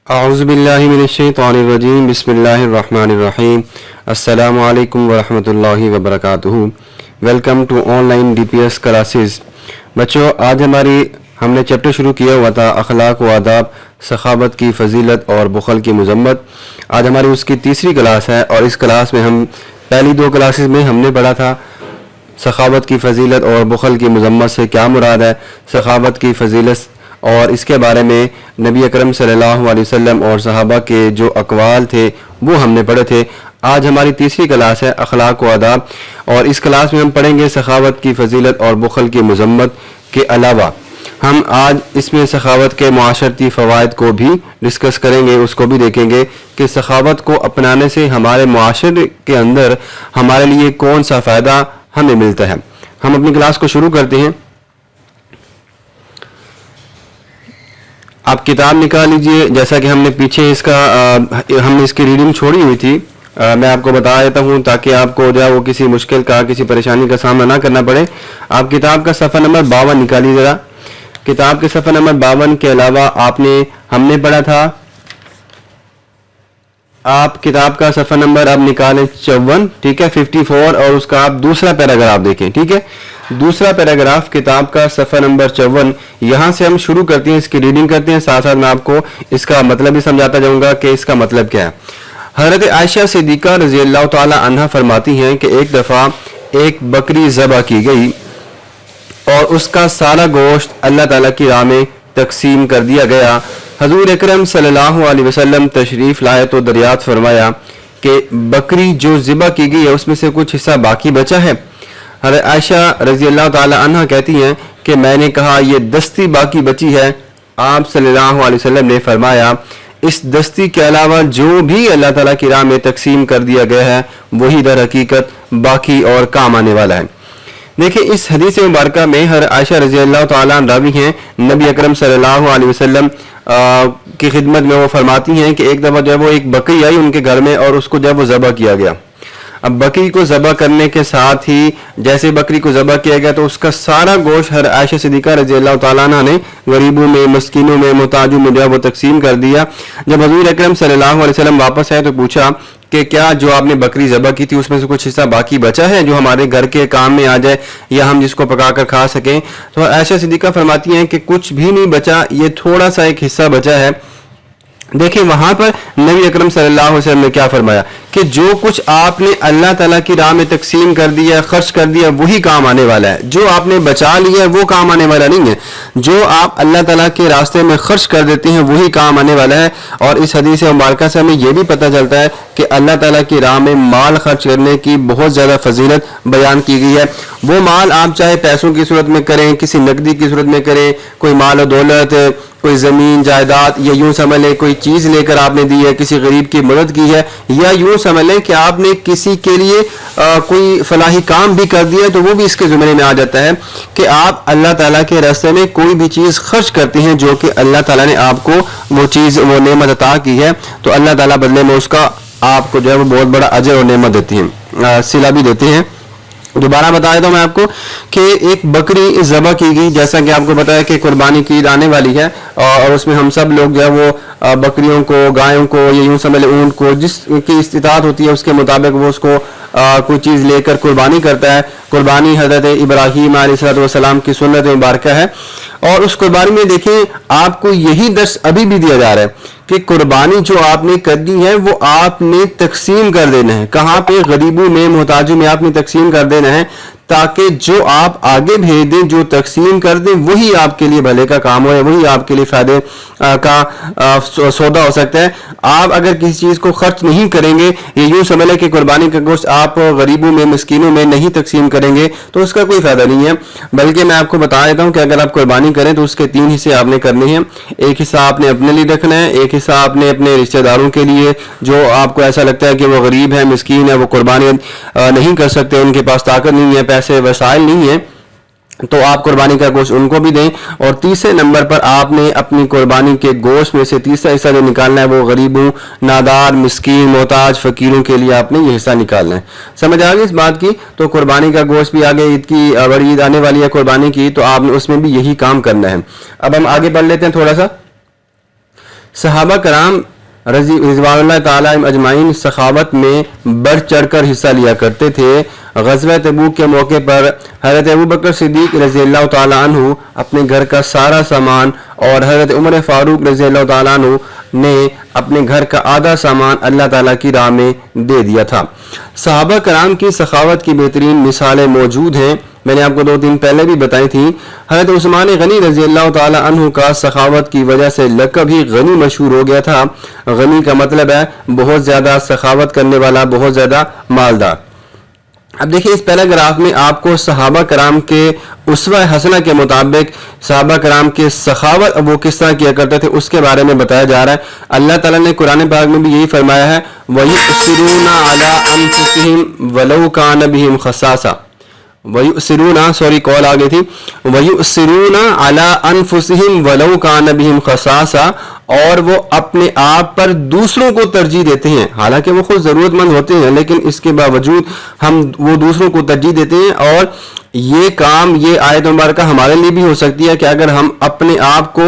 اعوذ باللہ من الشیطان الرجیم بسم اللہ الرحمن الرحیم السلام علیکم ورحمۃ اللہ وبرکاتہ۔ Welcome to online D P S classes. بچوں، آج ہم نے چیپٹر شروع کیا ہوا تھا اخلاق و آداب، سخاوت کی فضیلت اور بخل کی مذمت۔ آج ہماری اس کی تیسری کلاس ہے اور اس کلاس میں پہلی دو کلاسز میں ہم نے پڑھا تھا سخاوت کی فضیلت اور بخل کی مذمت سے کیا مراد ہے، سخاوت کی فضیلت اور اس کے بارے میں نبی اکرم صلی اللہ علیہ وسلم اور صحابہ کے جو اقوال تھے وہ ہم نے پڑھے تھے۔ آج ہماری تیسری کلاس ہے اخلاق و آداب، اور اس کلاس میں ہم پڑھیں گے سخاوت کی فضیلت اور بخل کی مذمت کے علاوہ ہم آج اس میں سخاوت کے معاشرتی فوائد کو بھی ڈسکس کریں گے، اس کو بھی دیکھیں گے کہ سخاوت کو اپنانے سے ہمارے معاشرے کے اندر ہمارے لیے کون سا فائدہ ہمیں ملتا ہے۔ ہم اپنی کلاس کو شروع کرتے ہیں۔ آپ کتاب نکال لیجئے، جیسا کہ ہم نے پیچھے ہم نے اس کی ریڈنگ چھوڑی ہوئی تھی، میں آپ کو بتا دیتا ہوں تاکہ آپ کو جو ہے وہ کسی مشکل کا کسی پریشانی کا سامنا نہ کرنا پڑے۔ آپ کتاب کا صفحہ نمبر 52 نکالیے ذرا۔ کتاب کے صفحہ نمبر 52 کے علاوہ ہم نے پڑھا تھا، آپ کتاب کا صفحہ نمبر اب نکالیں 54، ٹھیک ہے، 54، اور اس کا آپ دوسرا پیراگراف دیکھیں، ٹھیک ہے، دوسرا پیراگراف کتاب کا صفحہ نمبر 54۔ یہاں سے ہم شروع کرتے ہیں، اس کی ریڈنگ کرتے ہیں، ساتھ ساتھ میں آپ کو اس کا مطلب بھی سمجھاتا جاؤں گا کہ اس کا مطلب کیا ہے۔ حضرت عائشہ صدیقہ رضی اللہ تعالی عنہا فرماتی ہیں کہ ایک دفعہ ایک بکری ذبح کی گئی اور اس کا سارا گوشت اللہ تعالیٰ کی راہ میں تقسیم کر دیا گیا۔ حضور اکرم صلی اللہ علیہ وسلم تشریف لائے تو دریافت فرمایا کہ بکری جو ذبح کی گئی ہے اس میں سے کچھ حصہ باقی بچا ہے۔ حضرت عائشہ رضی اللہ تعالی عنہ کہتی ہیں کہ میں نے کہا یہ دستی باقی بچی ہے۔ آپ صلی اللہ علیہ وسلم نے فرمایا اس دستی کے علاوہ جو بھی اللہ تعالیٰ کی راہ میں تقسیم کر دیا گیا ہے وہی در حقیقت باقی اور کام آنے والا ہے۔ دیکھیں، اس حدیث مبارکہ میں حضرت عائشہ رضی اللہ تعالیٰ عنہ راوی ہیں، نبی اکرم صلی اللہ علیہ وسلم کی خدمت میں وہ فرماتی ہیں کہ ایک دفعہ جب وہ ایک بکری آئی ان کے گھر میں اور اس کو جب وہ ذبح کیا گیا۔ اب بکری کو ذبح کرنے کے ساتھ ہی جیسے بکری کو ذبح کیا گیا تو اس کا سارا گوشت حضرت عائشہ صدیقہ رضی اللہ تعالیٰ عنہ نے غریبوں میں، مسکینوں میں، محتاجوں میں جو ہے وہ تقسیم کر دیا۔ جب حضور اکرم صلی اللہ علیہ وسلم واپس آئے تو پوچھا کہ کیا جو آپ نے بکری ذبح کی تھی اس میں سے کچھ حصہ باقی بچا ہے جو ہمارے گھر کے کام میں آ جائے یا ہم جس کو پکا کر کھا سکیں؟ تو عائشہ صدیقہ فرماتی ہیں کہ کچھ بھی نہیں بچا، یہ تھوڑا سا ایک حصہ بچا ہے۔ دیکھیں وہاں پر نبی اکرم صلی اللہ علیہ وسلم نے کیا فرمایا کہ جو کچھ آپ نے اللہ تعالیٰ کی راہ میں تقسیم کر دیا، خرچ کر دیا، وہی کام آنے والا ہے۔ جو آپ نے بچا لیا ہے وہ کام آنے والا نہیں ہے، جو آپ اللہ تعالیٰ کے راستے میں خرچ کر دیتے ہیں وہی کام آنے والا ہے۔ اور اس حدیث مبارکہ سے ہمیں یہ بھی پتہ چلتا ہے کہ اللہ تعالیٰ کی راہ میں مال خرچ کرنے کی بہت زیادہ فضیلت بیان کی گئی ہے۔ وہ مال آپ چاہے پیسوں کی صورت میں کریں، کسی نقدی کی صورت میں کریں، کوئی مال و دولت، کوئی زمین جائیداد، یا یوں سمجھ لیں کوئی چیز لے کر آپ نے دی ہے، کسی غریب کی مدد کی ہے، یا یوں سمجھ لیں کہ آپ نے کسی کے لیے کوئی فلاحی کام بھی کر دیا ہے تو وہ بھی اس کے زمرے میں آ جاتا ہے کہ آپ اللہ تعالیٰ کے راستے میں کوئی بھی چیز خرچ کرتے ہیں جو کہ اللہ تعالیٰ نے آپ کو وہ نعمت عطا کی ہے، تو اللہ تعالیٰ بدلے میں اس کا آپ کو جو ہے وہ بہت بڑا اجر اور نعمت دیتی ہیں، صلہ بھی دیتے ہیں۔ دوبارہ بتا دیتا ہوں میں آپ کو کہ ایک بکری ذبح کی گئی، جیسا کہ آپ کو پتا ہے کہ قربانی کی عید آنے والی ہے اور اس میں ہم سب لوگ جو ہے وہ بکریوں کو، گایوں کو، یا یوں سمجھ لیں اونٹ کو، جس کی استطاعت ہوتی ہے اس کے مطابق وہ اس کو کوئی چیز لے کر قربانی کرتا ہے۔ قربانی حضرت ابراہیم علیہ السلام کی سنت مبارکہ ہے، اور اس قربانی میں دیکھیں آپ کو یہی درس ابھی بھی دیا جا رہا ہے کہ قربانی جو آپ نے کرنی ہے وہ آپ نے تقسیم کر دینا ہے۔ کہاں پہ؟ غریبوں میں، محتاجوں میں آپ نے تقسیم کر دینا ہے، تاکہ جو آپ آگے بھیج دیں، جو تقسیم کر دیں، وہی آپ کے لیے بھلے کا کام ہو، وہی آپ کے لیے فائدے کا سودا ہو سکتا ہے۔ آپ اگر کسی چیز کو خرچ نہیں کریں گے، یہ یوں سمجھ لیں کہ قربانی کا گوشت آپ غریبوں میں، مسکینوں میں نہیں تقسیم کریں گے تو اس کا کوئی فائدہ نہیں ہے۔ بلکہ میں آپ کو بتا دیتا ہوں کہ اگر آپ قربانی کریں تو اس کے 3 حصے آپ نے کرنے ہیں۔ ایک حصہ آپ نے اپنے لیے رکھنا ہے، ایک حصہ آپ نے اپنے رشتہ داروں کے لیے جو آپ کو ایسا لگتا ہے کہ وہ غریب ہے، مسکین ہے، وہ قربانی نہیں کر سکتے، ان کے پاس طاقت نہیں ہے، پیسے وسائل نہیں ہیں، تو آپ قربانی کا گوشت ان کو بھی دیں۔ اور تیسرے نمبر پر آپ نے اپنی قربانی کے گوشت میں سے تیسرا حصہ جو نکالنا ہے وہ غریبوں، نادار، مسکین، محتاج، فقیروں کے لیے آپ نے یہ حصہ نکالنا ہے۔ سمجھ آ گئی اس بات کی؟ تو قربانی کا گوشت بھی آگے عید کی بڑی عید آنے والی ہے قربانی کی، تو آپ نے اس میں بھی یہی کام کرنا ہے۔ اب ہم آگے بڑھ لیتے ہیں تھوڑا سا۔ صحابہ کرام رضوان اللہ تعالیٰ اجمعین سخاوت میں بڑھ چڑھ کر حصہ لیا کرتے تھے۔ غزوہ تبوک کے موقع پر حضرت ابوبکر صدیق رضی اللہ تعالیٰ عنہ اپنے گھر کا سارا سامان اور حضرت عمر فاروق رضی اللہ تعالیٰ عنہ نے اپنے گھر کا آدھا سامان اللہ تعالیٰ کی راہ میں دے دیا تھا۔ صحابہ کرام کی سخاوت کی بہترین مثالیں موجود ہیں، میں نے آپ کو 2 دن پہلے بھی بتائی تھی۔ حضرت عثمان غنی رضی اللہ تعالیٰ عنہ کا سخاوت کی وجہ سے لقب ہی غنی مشہور ہو گیا تھا۔ غنی کا مطلب ہے بہت زیادہ سخاوت کرنے والا، بہت زیادہ مالدار۔ اب دیکھیں اس پیراگراف میں آپ کو صحابہ کرام کے اسوہ حسنہ کے مطابق صحابہ کرام کے سخاوت وہ کس طرح کیا کرتے تھے اس کے بارے میں بتایا جا رہا ہے۔ اللہ تعالیٰ نے قرآن پاک میں بھی یہی فرمایا ہے وَيُؤْثِرُونَ عَلَىٰ أَنفُسِهِمْ وَلَوْ كَانَ بِهِمْ خَصَاصَةٌ وَيُؤْثِرُونَ عَلَىٰ أَنفُسِهِمْ وَلَوْ كَانَ بِهِمْ خَصَاصَةٌ، اور وہ اپنے آپ پر دوسروں کو ترجیح دیتے ہیں، حالانکہ وہ خود ضرورت مند ہوتے ہیں لیکن اس کے باوجود وہ دوسروں کو ترجیح دیتے ہیں۔ اور یہ کام، یہ آیت مبارکہ ہمارے لیے بھی ہو سکتی ہے کہ اگر ہم اپنے آپ کو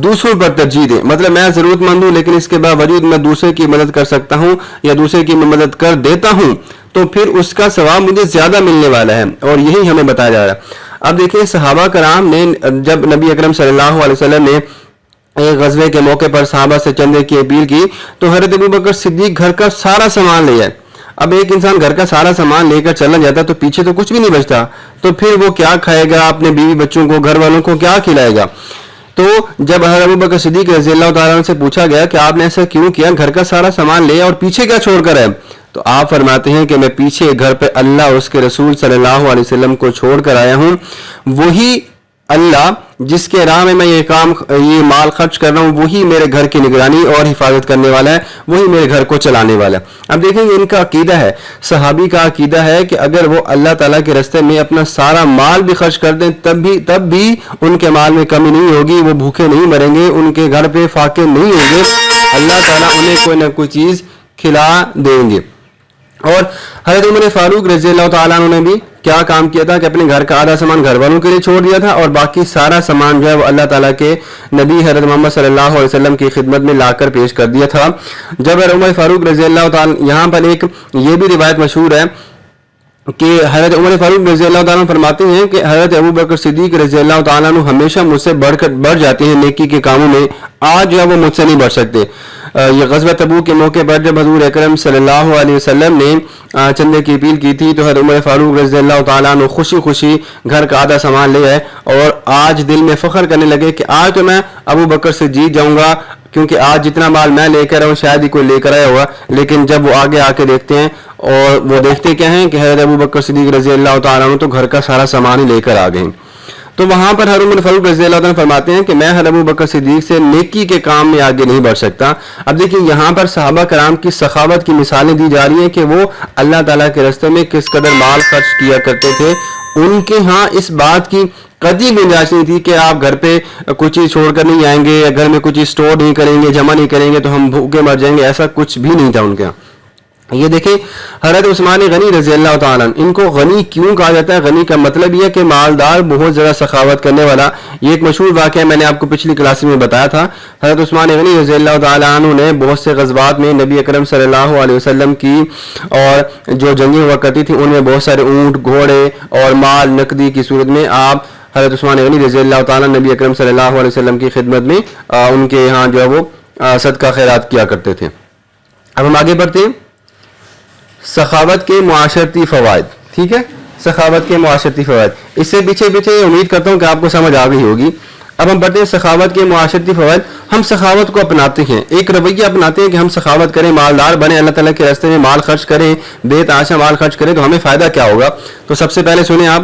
دوسروں پر ترجیح دیں، مطلب میں ضرورت مند ہوں لیکن اس کے باوجود میں دوسرے کی مدد کر سکتا ہوں یا دوسرے کی مدد کر دیتا ہوں، تو پھر اس کا ثواب مجھے زیادہ ملنے والا ہے، اور یہی ہمیں بتایا جا رہا ہے۔ اب دیکھیں صحابہ کرام نے جب نبی اکرم صلی اللہ علیہ وسلم نے ایک غزوے کے موقع پر صحابہ سے چندے کی اپیل کی تو حضرت ابوبکر صدیق گھر کا سارا سامان لے آئے۔ اب ایک انسان گھر کا سارا سامان لے کر چلا جاتا تو پیچھے تو کچھ بھی نہیں بچتا، تو پھر وہ کیا کھائے گا، اپنے بیوی بچوں کو، گھر والوں کو کیا کھلائے گا؟ تو جب حضرت ابوبکر صدیق رضی اللہ تعالیٰ عنہ سے پوچھا گیا کہ آپ نے ایسا کیوں کیا، گھر کا سارا سامان لے اور پیچھے کیا چھوڑ کر ہے، تو آپ فرماتے ہیں کہ میں پیچھے گھر پہ اللہ اور اس کے رسول صلی اللہ علیہ وسلم کو چھوڑ کر آیا ہوں۔ وہی اللہ جس کے راہ میں یہ مال خرچ کر رہا ہوں، وہی میرے گھر کی نگرانی اور حفاظت کرنے والا ہے، وہی میرے گھر کو چلانے والا ہے۔ اب دیکھیں گے ان کا عقیدہ ہے، صحابی کا عقیدہ ہے کہ اگر وہ اللہ تعالیٰ کے راستے میں اپنا سارا مال بھی خرچ کر دیں تب بھی ان کے مال میں کمی نہیں ہوگی، وہ بھوکے نہیں مریں گے، ان کے گھر پہ فاقے نہیں ہوں گے، اللہ تعالیٰ انہیں کوئی نہ کوئی چیز کھلا دیں گے۔ اور حضرت عمر فاروق رضی اللہ تعالیٰ عنہ نے بھی کیا کام کیا تھا کہ اپنے گھر کا آدھا سامان گھر والوں کے لیے چھوڑ دیا تھا اور باقی سارا سامان جو ہے وہ اللہ تعالیٰ کے نبی حضرت محمد صلی اللہ علیہ وسلم کی خدمت میں لا کر پیش کر دیا تھا۔ جب حضرت عمر فاروق رضی اللہ تعالیٰ، یہاں پر ایک یہ بھی روایت مشہور ہے کہ حضرت عمر فاروق رضی اللہ تعالیٰ فرماتے ہیں کہ حضرت ابوبکر صدیق رضی اللہ تعالیٰ عنہ ہمیشہ مجھ سے بڑھ جاتے ہیں نیکی کے کاموں میں، آج جو ہے وہ مجھ سے نہیں بڑھ سکتے۔ یہ غزوہ تبوک کے موقع پر جب حضور اکرم صلی اللہ علیہ وسلم نے چندے کی اپیل کی تھی تو حضرت عمر فاروق رضی اللہ تعالیٰ عنہ خوشی خوشی گھر کا آدھا سامان لے آئے اور آج دل میں فخر کرنے لگے کہ آج تو میں ابو بکر سے جیت جاؤں گا، کیونکہ آج جتنا مال میں لے کر آؤں شاید ہی کوئی لے کر آیا ہوگا۔ لیکن جب وہ آگے آ کے دیکھتے ہیں اور وہ دیکھتے کیا ہیں کہ حضرت ابو بکر صدیق رضی اللہ تعالیٰ عنہ تو گھر کا سارا سامان ہی لے کر آ گئے، تو وہاں پر حضرت عمر فاروق رضی اللہ تعالیٰ فرماتے ہیں کہ میں حضرت ابو بکر صدیق سے نیکی کے کام میں آگے نہیں بڑھ سکتا۔ اب دیکھیں یہاں پر صحابہ کرام کی سخاوت کی مثالیں دی جا رہی ہیں کہ وہ اللہ تعالیٰ کے راستے میں کس قدر مال خرچ کیا کرتے تھے۔ ان کے ہاں اس بات کی قطعی گنجائش نہیں تھی کہ آپ گھر پہ کچھ چیز چھوڑ کر نہیں آئیں گے یا گھر میں کچھ چیز اسٹور نہیں کریں گے، جمع نہیں کریں گے تو ہم بھوکے مر جائیں گے، ایسا کچھ بھی نہیں تھا ان کے ہاں۔ یہ دیکھیں حضرت عثمان غنی رضی اللہ تعالیٰ ان کو غنی کیوں کہا جاتا ہے؟ غنی کا مطلب یہ کہ مالدار، بہت زیادہ سخاوت کرنے والا۔ یہ ایک مشہور واقعہ میں نے آپ کو پچھلی کلاس میں بتایا تھا۔ حضرت عثمان غنی رضی اللہ تعالیٰ عنہ نے بہت سے غزوات میں نبی اکرم صلی اللہ علیہ وسلم کی اور جو جنگیں ہوا کرتی تھی ان میں بہت سارے اونٹ، گھوڑے اور مال نقدی کی صورت میں آپ حضرت عثمان غنی رضی اللہ تعالیٰ نبی اکرم صلی اللہ علیہ وسلم کی خدمت میں ان کے یہاں جو ہے وہ صدقہ خیرات کیا کرتے تھے۔ اب ہم آگے بڑھتے ہیں، سخاوت کے معاشرتی فوائد۔ ٹھیک ہے، سخاوت کے معاشرتی فوائد، اس سے پیچھے امید کرتا ہوں کہ آپ کو سمجھ آ گئی ہوگی۔ اب ہم پڑھتے ہیں سخاوت کے معاشرتی فوائد۔ ہم سخاوت کو اپناتے ہیں، ایک رویہ اپناتے ہیں کہ ہم سخاوت کریں، مالدار بنیں، اللہ تعالیٰ کے راستے میں مال خرچ کریں، بے تحاشا مال خرچ کریں، تو ہمیں فائدہ کیا ہوگا؟ تو سب سے پہلے سنیں آپ،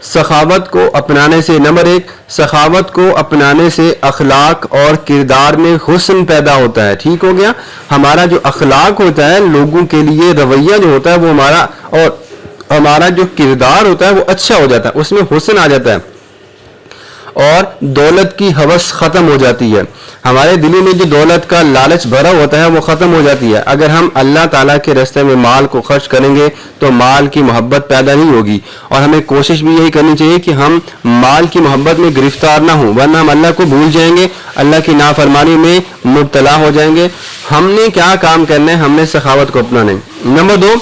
سخاوت کو اپنانے سے، نمبر 1، سخاوت کو اپنانے سے اخلاق اور کردار میں حسن پیدا ہوتا ہے۔ ٹھیک ہو گیا، ہمارا جو اخلاق ہوتا ہے، لوگوں کے لیے رویہ جو ہوتا ہے وہ ہمارا، اور ہمارا جو کردار ہوتا ہے وہ اچھا ہو جاتا ہے، اس میں حسن آ جاتا ہے اور دولت کی ہوس ختم ہو جاتی ہے۔ ہمارے دلی میں جو دولت کا لالچ بھرا ہوتا ہے وہ ختم ہو جاتی ہے. اگر ہم اللہ تعالیٰ کے راستے میں مال کو خرچ کریں گے تو مال کی محبت پیدا نہیں ہوگی, اور ہمیں کوشش بھی یہی کرنی چاہیے کہ ہم مال کی محبت میں گرفتار نہ ہوں, ورنہ ہم اللہ کو بھول جائیں گے, اللہ کی نافرمانی میں مبتلا ہو جائیں گے. ہم نے کیا کام کرنا ہے, ہم نے سخاوت کو اپنانا ہے. نمبر 2,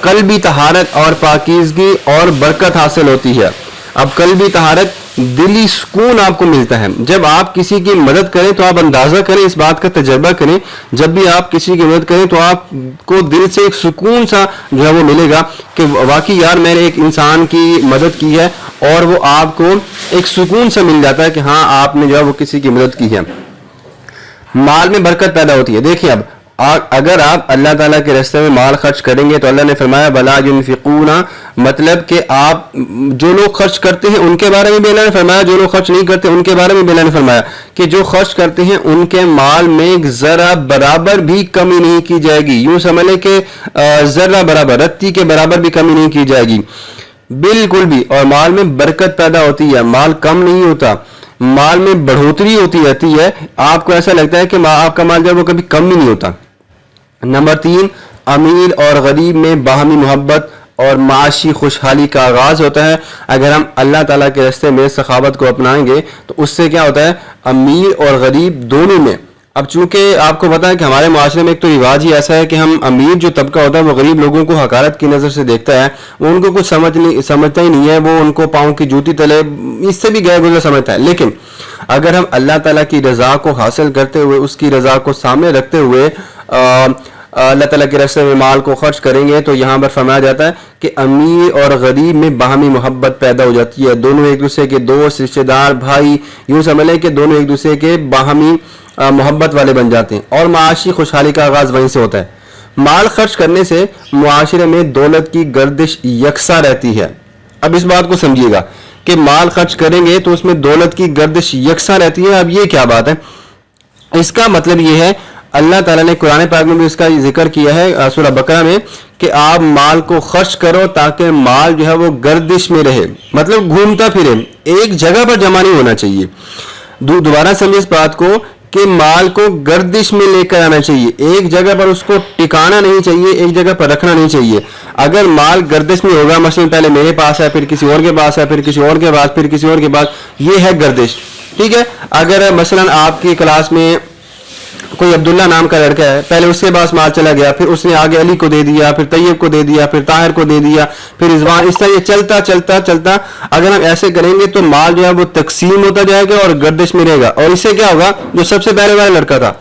قلبی طہارت اور پاکیزگی اور برکت حاصل ہوتی ہے. اب قلبی طہارت, دلی سکون آپ کو ملتا ہے. جب آپ کسی کی مدد کریں تو آپ اندازہ کریں, اس بات کا تجربہ کریں, جب بھی آپ کسی کی مدد کریں تو آپ کو دل سے ایک سکون سا جو ہے وہ ملے گا کہ واقعی یار میں نے ایک انسان کی مدد کی ہے, اور وہ آپ کو ایک سکون سا مل جاتا ہے کہ ہاں آپ نے جو ہے وہ کسی کی مدد کی ہے. مال میں برکت پیدا ہوتی ہے. دیکھیں اب اگر آپ اللہ تعالیٰ کے راستے میں مال خرچ کریں گے تو اللہ نے فرمایا وَلَا يُنْفِقُونَ, مطلب کہ آپ جو لوگ خرچ کرتے ہیں ان کے بارے میں بھی اللہ نے فرمایا, جو لوگ خرچ نہیں کرتے ان کے بارے میں بھی اللہ نے فرمایا کہ جو خرچ کرتے ہیں ان کے مال میں ذرا برابر بھی کمی نہیں کی جائے گی. یوں سمجھ لیں کہ ذرا برابر, رتی کے برابر بھی کمی نہیں کی جائے گی بالکل بھی. اور مال میں برکت پیدا ہوتی ہے, مال کم نہیں ہوتا, مال میں بڑھوتری ہوتی رہتی ہے. آپ کو ایسا لگتا ہے کہ آپ کا مال جو ہے وہ کبھی کم ہی نہیں ہوتا. نمبر 3, امیر اور غریب میں باہمی محبت اور معاشی خوشحالی کا آغاز ہوتا ہے. اگر ہم اللہ تعالیٰ کے راستے میں سخاوت کو اپنائیں گے تو اس سے کیا ہوتا ہے, امیر اور غریب دونوں میں. اب چونکہ آپ کو پتا ہے کہ ہمارے معاشرے میں ایک تو رواج ہی ایسا ہے کہ ہم امیر جو طبقہ ہوتا ہے وہ غریب لوگوں کو حقارت کی نظر سے دیکھتا ہے, وہ ان کو کچھ سمجھتا ہی نہیں ہے, وہ ان کو پاؤں کی جوتی تلے اس سے بھی غیر گزر سمجھتا ہے. لیکن اگر ہم اللہ تعالیٰ کی رضا کو حاصل کرتے ہوئے, اس کی رضا کو سامنے رکھتے ہوئے اللہ تعالیٰ کے راستے میں مال کو خرچ کریں گے تو یہاں پر فرمایا جاتا ہے کہ امیر اور غریب میں باہمی محبت پیدا ہو جاتی ہے. دونوں ایک دوسرے کے دوست, رشتہ دار, بھائی, یوں سمجھ لیں کہ دونوں ایک دوسرے کے باہمی محبت والے بن جاتے ہیں, اور معاشی خوشحالی کا آغاز وہیں سے ہوتا ہے. مال خرچ کرنے سے معاشرے میں دولت کی گردش یکساں رہتی ہے. اب اس بات کو سمجھیے گا کہ مال خرچ کریں گے تو اس میں دولت کی گردش یکساں رہتی ہے. اب یہ کیا بات ہے, اس کا مطلب یہ ہے, اللہ تعالیٰ نے قرآن پاک میں بھی اس کا ذکر کیا ہے سورہ بقرہ میں کہ آپ مال کو خرچ کرو تاکہ مال جو ہے وہ گردش میں رہے, مطلب گھومتا پھرے, ایک جگہ پر جمع نہیں ہونا چاہیے. دوبارہ سمجھے اس بات کو کہ مال کو گردش میں لے کر آنا چاہیے, ایک جگہ پر اس کو ٹکانا نہیں چاہیے, ایک جگہ پر رکھنا نہیں چاہیے. اگر مال گردش میں ہوگا, مثلا پہلے میرے پاس ہے, پھر کسی اور کے پاس ہے, پھر کسی اور کے پاس, پھر کسی اور کے پاس, یہ ہے گردش. ٹھیک ہے, اگر مثلا آپ کی کلاس میں کوئی عبداللہ نام کا لڑکا ہے, پہلے اس کے پاس مال چلا گیا, پھر اس نے آگے علی کو دے دیا, پھر طیب کو دے دیا, پھر طاہر کو دے دیا, پھر رضوان, اس طرح یہ چلتا چلتا چلتا اگر ہم ایسے کریں گے تو مال جو ہے وہ تقسیم ہوتا جائے گا اور گردش میں رہے گا. اور اس سے کیا ہوگا, جو سب سے پہلے والا لڑکا تھا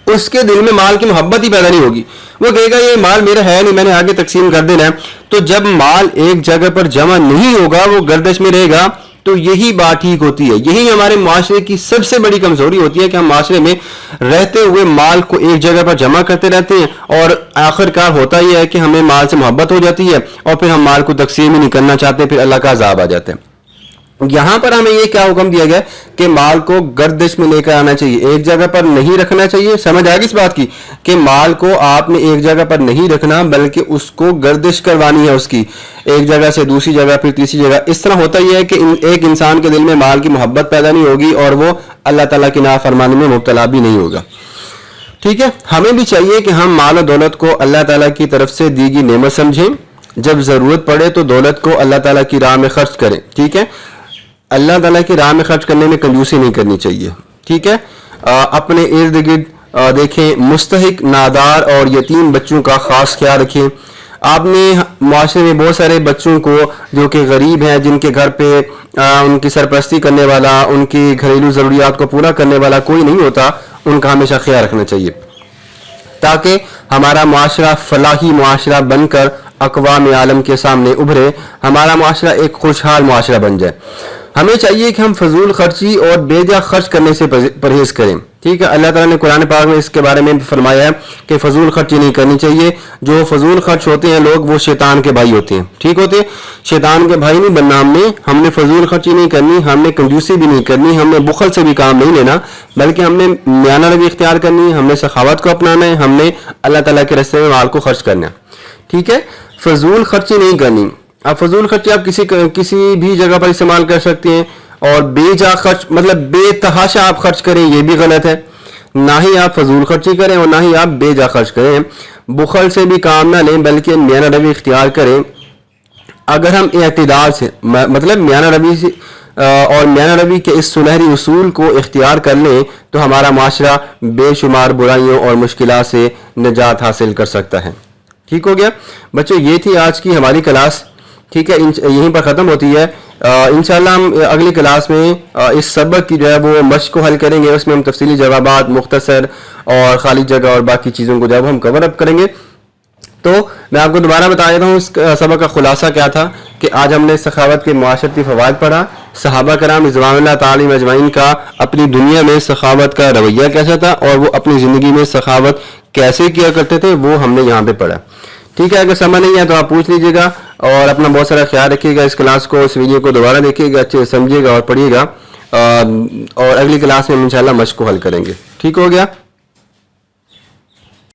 اس کے دل میں مال کی محبت ہی پیدا نہیں ہوگی, وہ کہے گا یہ مال میرا ہے نہیں, میں نے آگے تقسیم کر دینا ہے. تو جب مال ایک جگہ پر جمع نہیں ہوگا, وہ گردش میں رہے گا, تو یہی بات ٹھیک ہوتی ہے. یہی ہمارے معاشرے کی سب سے بڑی کمزوری ہوتی ہے کہ ہم معاشرے میں رہتے ہوئے مال کو ایک جگہ پر جمع کرتے رہتے ہیں, اور آخر کار ہوتا یہ ہے کہ ہمیں مال سے محبت ہو جاتی ہے اور پھر ہم مال کو تقسیم ہی نہیں کرنا چاہتے, پھر اللہ کا عذاب آ جاتا ہے. یہاں پر ہمیں یہ کیا حکم دیا گیا کہ مال کو گردش میں لے کر آنا چاہیے, ایک جگہ پر نہیں رکھنا چاہیے. سمجھ آ گئی اس بات کی کہ مال کو آپ نے ایک جگہ پر نہیں رکھنا بلکہ اس کو گردش کروانی ہے, اس کی ایک جگہ سے دوسری جگہ, پھر تیسری جگہ. اس طرح ہوتا یہ ہے کہ ایک انسان کے دل میں مال کی محبت پیدا نہیں ہوگی اور وہ اللہ تعالیٰ کی نافرمانی میں مبتلا بھی نہیں ہوگا. ٹھیک ہے, ہمیں بھی چاہیے کہ ہم مال و دولت کو اللہ تعالیٰ کی طرف سے دی گئی نعمت سمجھیں. جب ضرورت پڑے تو دولت کو اللہ تعالیٰ کی راہ میں خرچ کریں. ٹھیک ہے, اللہ تعالیٰ کی راہ میں خرچ کرنے میں کنجوسی نہیں کرنی چاہیے. ٹھیک ہے, اپنے ارد گرد دیکھیں, مستحق, نادار اور یتیم بچوں کا خاص خیال رکھیں. آپ نے معاشرے میں بہت سارے بچوں کو جو کہ غریب ہیں, جن کے گھر پہ ان کی سرپرستی کرنے والا, ان کی گھریلو ضروریات کو پورا کرنے والا کوئی نہیں ہوتا, ان کا ہمیشہ خیال رکھنا چاہیے تاکہ ہمارا معاشرہ فلاحی معاشرہ بن کر اقوام عالم کے سامنے ابھرے, ہمارا معاشرہ ایک خوشحال معاشرہ بن جائے. ہمیں چاہیے کہ ہم فضول خرچی اور بے جا خرچ کرنے سے پرہیز کریں. ٹھیک ہے, اللہ تعالیٰ نے قرآن پاک میں اس کے بارے میں فرمایا ہے کہ فضول خرچی نہیں کرنی چاہیے. جو فضول خرچ ہوتے ہیں لوگ, وہ شیطان کے بھائی ہوتے ہیں. ٹھیک ہوتے ہیں, شیطان کے بھائی نہیں بننا ہم نے فضول خرچی نہیں کرنی, ہم نے کنجوسی بھی نہیں کرنی, ہم نے بخل سے بھی کام نہیں لینا, بلکہ ہم نے میانہ روی اختیار کرنی, ہم نے سخاوت کو اپنانا ہے, ہم نے اللہ تعالیٰ کے راستے میں مال کو خرچ کرنا ہے. ٹھیک ہے, فضول خرچی نہیں کرنی. اب فضول خرچی آپ کسی بھی جگہ پر استعمال کر سکتے ہیں, اور بے جا خرچ مطلب بے تحاشا آپ خرچ کریں یہ بھی غلط ہے. نہ ہی آپ فضول خرچی کریں اور نہ ہی آپ بے جا خرچ کریں. بخل سے بھی کام نہ لیں بلکہ میانہ روی اختیار کریں. اگر ہم اعتدال سے مطلب میانہ روی سے اور میانہ روی کے اس سنہری اصول کو اختیار کر لیں تو ہمارا معاشرہ بے شمار برائیوں اور مشکلات سے نجات حاصل کر سکتا ہے. ٹھیک ہو گیا بچوں, یہ تھی آج کی ہماری کلاس. ٹھیک ہے, یہیں پر ختم ہوتی ہے. انشاءاللہ ہم اگلی کلاس میں اس سبق کی جو ہے وہ مشق کو حل کریں گے. اس میں ہم تفصیلی جوابات, مختصر اور خالی جگہ اور باقی چیزوں کو جب ہم کور اپ کریں گے. تو میں آپ کو دوبارہ بتا دیتا ہوں اس سبق کا خلاصہ کیا تھا کہ آج ہم نے سخاوت کے معاشرتی فوائد پڑھا. صحابہ کرام رضوان اللہ تعالی اجمعین کا اپنی دنیا میں سخاوت کا رویہ کیسا تھا اور وہ اپنی زندگی میں سخاوت کیسے کیا کرتے تھے وہ ہم نے یہاں پہ پڑھا. ٹھیک ہے, اگر سمجھ نہیں ہے تو آپ پوچھ لیجیے گا. اور اپنا بہت سارا خیال رکھیے گا. اس کلاس کو, اس ویڈیو کو دوبارہ دیکھیے گا, اچھے سے سمجھیے گا اور پڑھیے گا. اور اگلی کلاس میں ہم انشاءاللہ مشق کو حل کریں گے. ٹھیک ہو گیا.